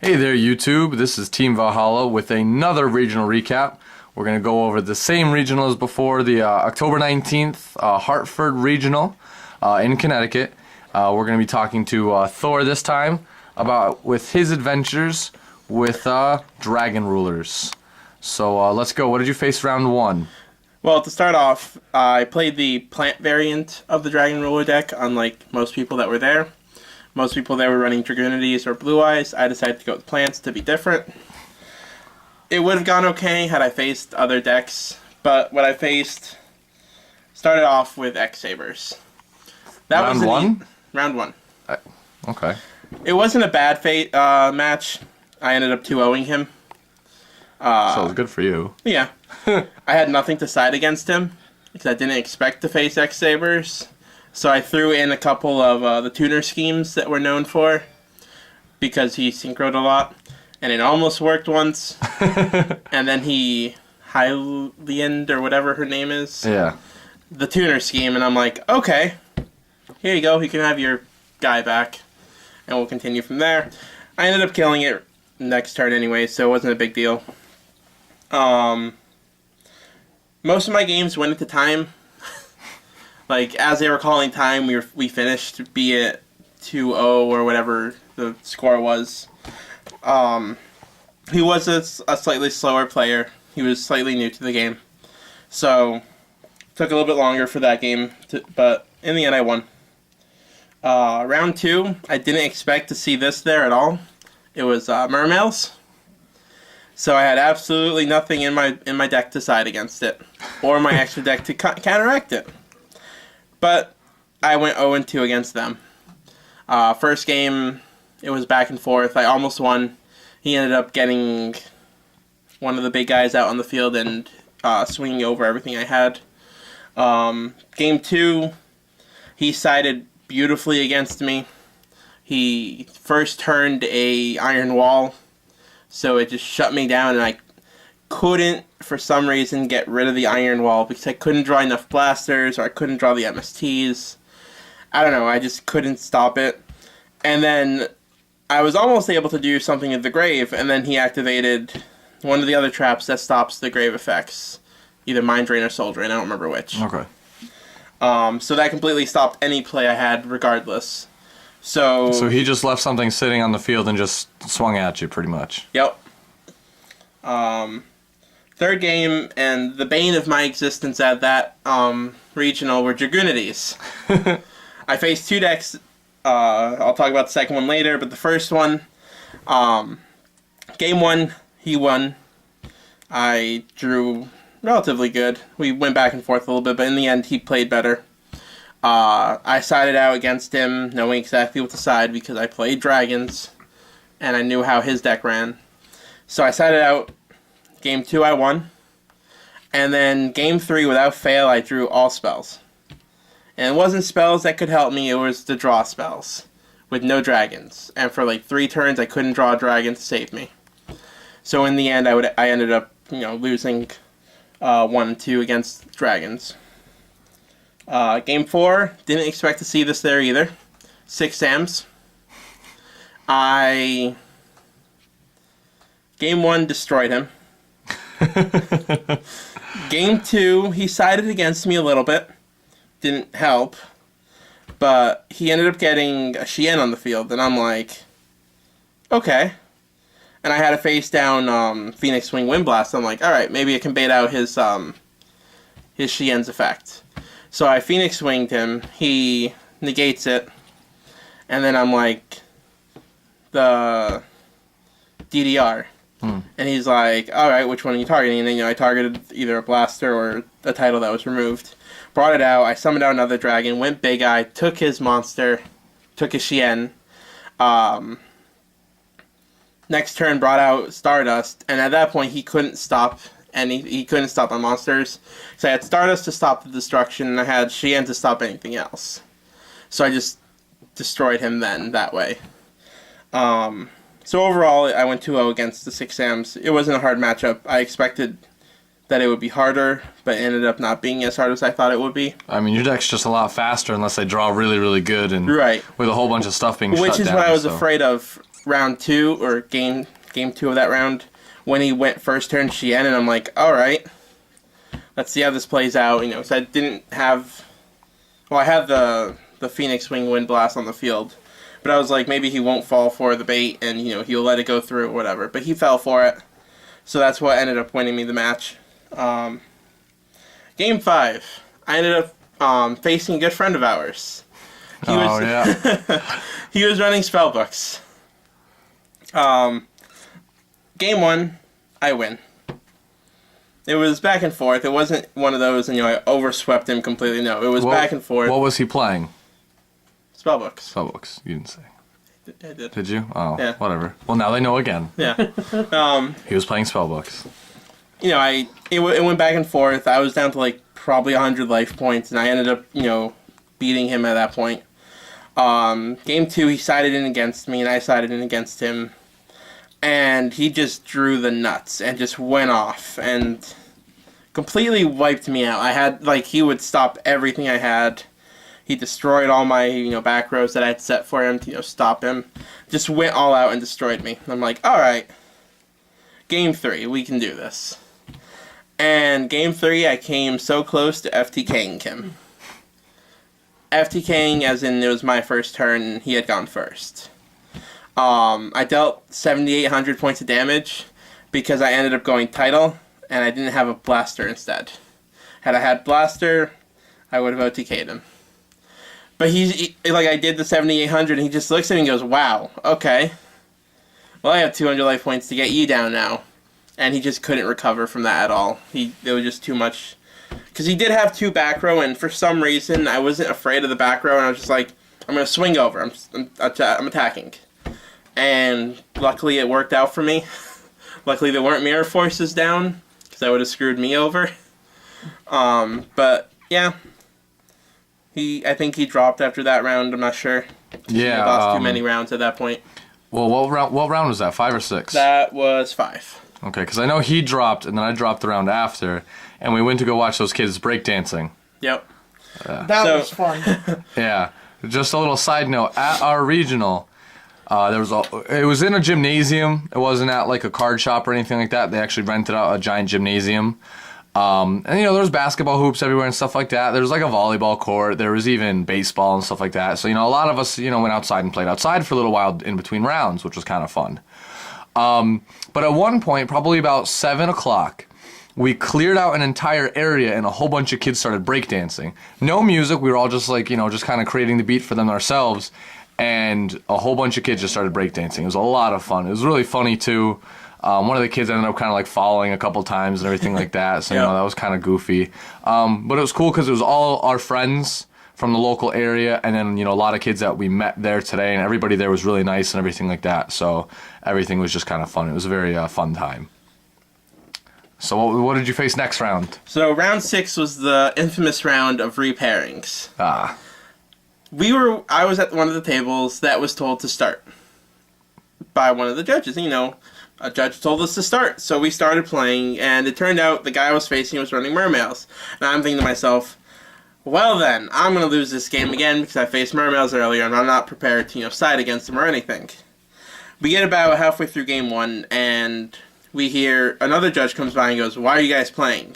Hey there, YouTube. This is Team Valhalla with another regional recap. We're going to go over the same regional as before, the October 19th Hartford Regional in Connecticut. We're going to be talking to Thor this time with his adventures with dragon rulers. So let's go. What did you face round one? Well, to start off, I played the plant variant of the Dragon Ruler deck, unlike most people that were there. Most people there were running Dragonities or Blue Eyes. I decided to go with plants to be different. It would have gone okay had I faced other decks, but what I faced started off with X-Sabers. Round one? Round one. Okay. It wasn't a bad match. I ended up 2-0ing him. So it was good for you. Yeah. I had nothing to side against him because I didn't expect to face X-Sabers. So I threw in a couple of the tuner schemes that we're known for because he synchroed a lot. And it almost worked once. And then he Hylianed or whatever her name is. Yeah. The tuner scheme. And I'm like, okay, here you go. You can have your guy back. And we'll continue from there. I ended up killing it next turn anyway, so it wasn't a big deal. Most of my games went into time. Like, as they were calling time, we finished, be it 2-0 or whatever the score was. He was a slightly slower player. He was slightly new to the game. So, took a little bit longer for that game, but in the end I won. Round two, I didn't expect to see this there at all. It was Mermails. So I had absolutely nothing in my deck to side against it, or my extra deck to counteract it. But I went 0-2 against them. First game, it was back and forth. I almost won. He ended up getting one of the big guys out on the field and swinging over everything I had. Game two, he sided beautifully against me. He first turned a iron wall, so it just shut me down, and I couldn't, for some reason, get rid of the iron wall because I couldn't draw enough blasters, or I couldn't draw the MSTs. I don't know, I just couldn't stop it. And then I was almost able to do something at the grave, and then he activated one of the other traps that stops the grave effects. Either Mind Drain or Soul Drain, I don't remember which. Okay. So that completely stopped any play I had regardless. So he just left something sitting on the field and just swung at you, pretty much. Yep. Third game, and the bane of my existence at that regional were Dragonities. I faced two decks. I'll talk about the second one later, but the first one, game one, he won. I drew relatively good. We went back and forth a little bit, but in the end, he played better. I sided out against him, knowing exactly what to side because I played dragons, and I knew how his deck ran. So I sided out. Game two, I won. And then game three, without fail, I drew all spells. And it wasn't spells that could help me, it was the draw spells with no dragons. And for like 3 turns, I couldn't draw a dragon to save me. So in the end, I ended up, losing 1-2 against dragons. Game 4, didn't expect to see this there either. 6 Sams. Game 1, destroyed him. Game 2, he sided against me a little bit. Didn't help. But he ended up getting a Shien on the field, and I'm like, okay. And I had a face down Phoenix Wing Wind Blast. I'm like, alright, maybe I can bait out his Shien's effect. So I Phoenix Winged him, he negates it, and then I'm like, the DDR. And he's like, alright, which one are you targeting? And then I targeted either a blaster or a title that was removed. Brought it out, I summoned out another dragon, went big eye, took his monster, took his Shien. Next turn brought out Stardust, and at that point he couldn't stop my monsters. So I had Stardust to stop the destruction, and I had Shien to stop anything else. So I just destroyed him then, that way. So overall, I went 2-0 against the 6 Sams. It wasn't a hard matchup. I expected that it would be harder, but it ended up not being as hard as I thought it would be. I mean, your deck's just a lot faster unless they draw really, really good and right. with a whole bunch of stuff being shut down. Which is what I was afraid of round 2 or game 2 of that round, when he went first turn Shien, and I'm like, all right, let's see how this plays out. You know, so I didn't have. Well, I had the Phoenix Wing Wind Blast on the field, but I was like, maybe he won't fall for the bait, and you know he'll let it go through or whatever. But he fell for it, so that's what ended up winning me the match. Game 5, I ended up facing a good friend of ours. Yeah. He was running spellbooks. Game 1, I win. It was back and forth. It wasn't one of those, and I overswept him completely. No, it was back and forth. What was he playing? Spellbooks. Spellbooks. You didn't say. I did. Did you? Oh, yeah. Whatever. Well, now they know again. Yeah. He was playing spellbooks. You know, it went back and forth. I was down to like probably 100 life points, and I ended up, beating him at that point. Game 2, he sided in against me, and I sided in against him. And he just drew the nuts and just went off and completely wiped me out. I had, he would stop everything I had. He destroyed all my, back rows that I had set for him to, stop him. Just went all out and destroyed me. I'm like, alright, Game 3, we can do this. And Game 3, I came so close to FTKing him. FTKing as in it was my first turn and he had gone first. I dealt 7,800 points of damage because I ended up going title and I didn't have a blaster instead. Had I had blaster, I would have OTK'd him. But I did the 7,800 and he just looks at me and goes, wow, okay. Well, I have 200 life points to get you down now. And he just couldn't recover from that at all. It was just too much. Because he did have 2 back row, and for some reason, I wasn't afraid of the back row, and I was just like, I'm going to swing over. I'm attacking. And luckily it worked out for me. Luckily there weren't mirror forces down, because that would have screwed me over. But, yeah. I think he dropped after that round, I'm not sure. Yeah. He lost too many rounds at that point. Well, what round was that, 5 or 6? That was 5. Okay, because I know he dropped, and then I dropped the round after, and we went to go watch those kids breakdancing. Yep. That was fun. Yeah. Just a little side note, at our regional, it was in a gymnasium. It wasn't at like a card shop or anything like that. They actually rented out a giant gymnasium. And there was basketball hoops everywhere and stuff like that. There was like a volleyball court. There was even baseball and stuff like that. So, a lot of us, went outside and played outside for a little while in between rounds, which was kind of fun. But at one point, probably about 7 o'clock, we cleared out an entire area and a whole bunch of kids started breakdancing. No music, we were all just just kind of creating the beat for them ourselves, and a whole bunch of kids just started breakdancing. It was a lot of fun. It was really funny too. One of the kids ended up kind of following a couple times and everything like that, so Yeah. that was kind of goofy. But it was cool because it was all our friends from the local area, and then a lot of kids that we met there today, and everybody there was really nice and everything like that. So everything was just kind of fun. It was a very fun time. So what did you face next round? So round 6 was the infamous round of repairings. Ah, I was at one of the tables that was told to start by one of the judges. A judge told us to start, so we started playing, and it turned out the guy I was facing was running mermails. And I'm thinking to myself, well then, I'm going to lose this game again because I faced mermails earlier and I'm not prepared to, side against them or anything. We get about halfway through game 1 and we hear another judge comes by and goes, why are you guys playing?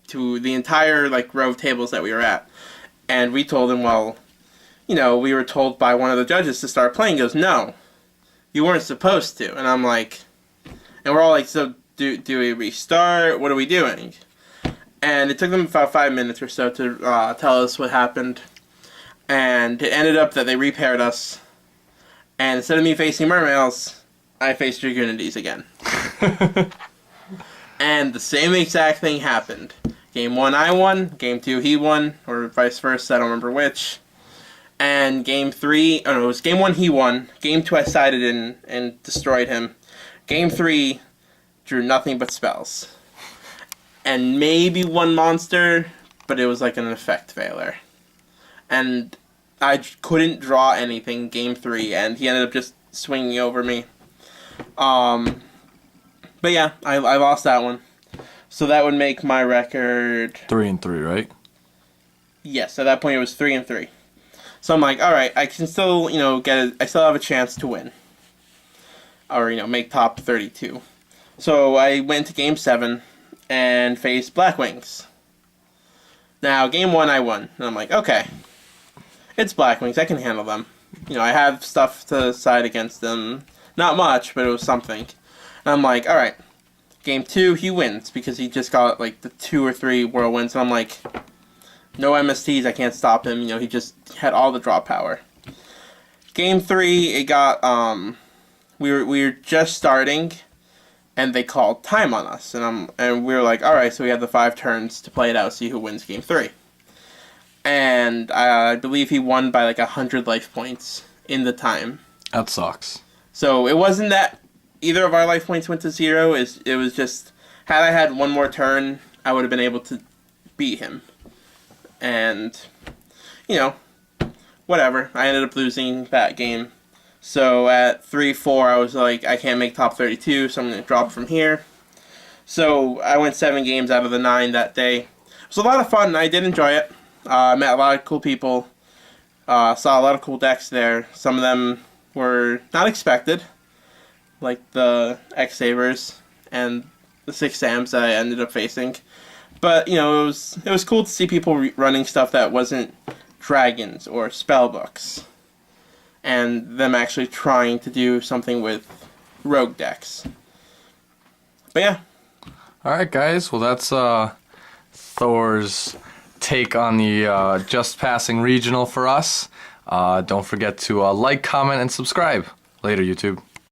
To the entire, row of tables that we were at. And we told him, well, we were told by one of the judges to start playing. He goes, no, you weren't supposed to. And I'm like, and we're all like, so do we restart? What are we doing? And it took them about 5 minutes or so to tell us what happened. And it ended up that they repaired us. And instead of me facing mermails, I faced Dragonides again. And the same exact thing happened. Game 1 I won, Game 2 he won, or vice versa, I don't remember which. And Game 3, it was Game 1 he won, Game 2 I sided in and destroyed him. Game 3 drew nothing but spells. And maybe one monster, but it was like an effect failure. And I couldn't draw anything Game 3, and he ended up just swinging over me. But yeah, I lost that one. So that would make my record 3-3, right? Yes, at that point it was 3-3. So I'm like, all right, I can still, I still have a chance to win. or make top 32. So I went to Game 7 and faced Black Wings. Now, Game 1 I won, and I'm like, okay, it's Black Wings, I can handle them. I have stuff to side against them. Not much, but it was something. And I'm like, alright, Game 2, he wins, because he just got, like, the 2 or 3 whirlwinds, and I'm like, no MSTs, I can't stop him, he just had all the draw power. Game 3, it got, we were just starting, and they called time on us, and we were like, alright, so we have the 5 turns to play it out, see who wins Game 3. And I believe he won by like 100 life points in the time. That sucks. So it wasn't that either of our life points went to 0. It was just, had I had one more turn, I would have been able to beat him. And, whatever. I ended up losing that game. So at 3-4, I was like, I can't make top 32, so I'm going to drop from here. So I went 7 games out of the 9 that day. It was a lot of fun. I did enjoy it. I met a lot of cool people. Saw a lot of cool decks there. Some of them were not expected, like the X-Sabers and the 6 Sams that I ended up facing. But, it was cool to see people running stuff that wasn't dragons or spellbooks, and them actually trying to do something with rogue decks. But yeah. Alright guys, well that's Thor's take on the Just Passing Regional for us. Don't forget to like, comment, and subscribe. Later, YouTube.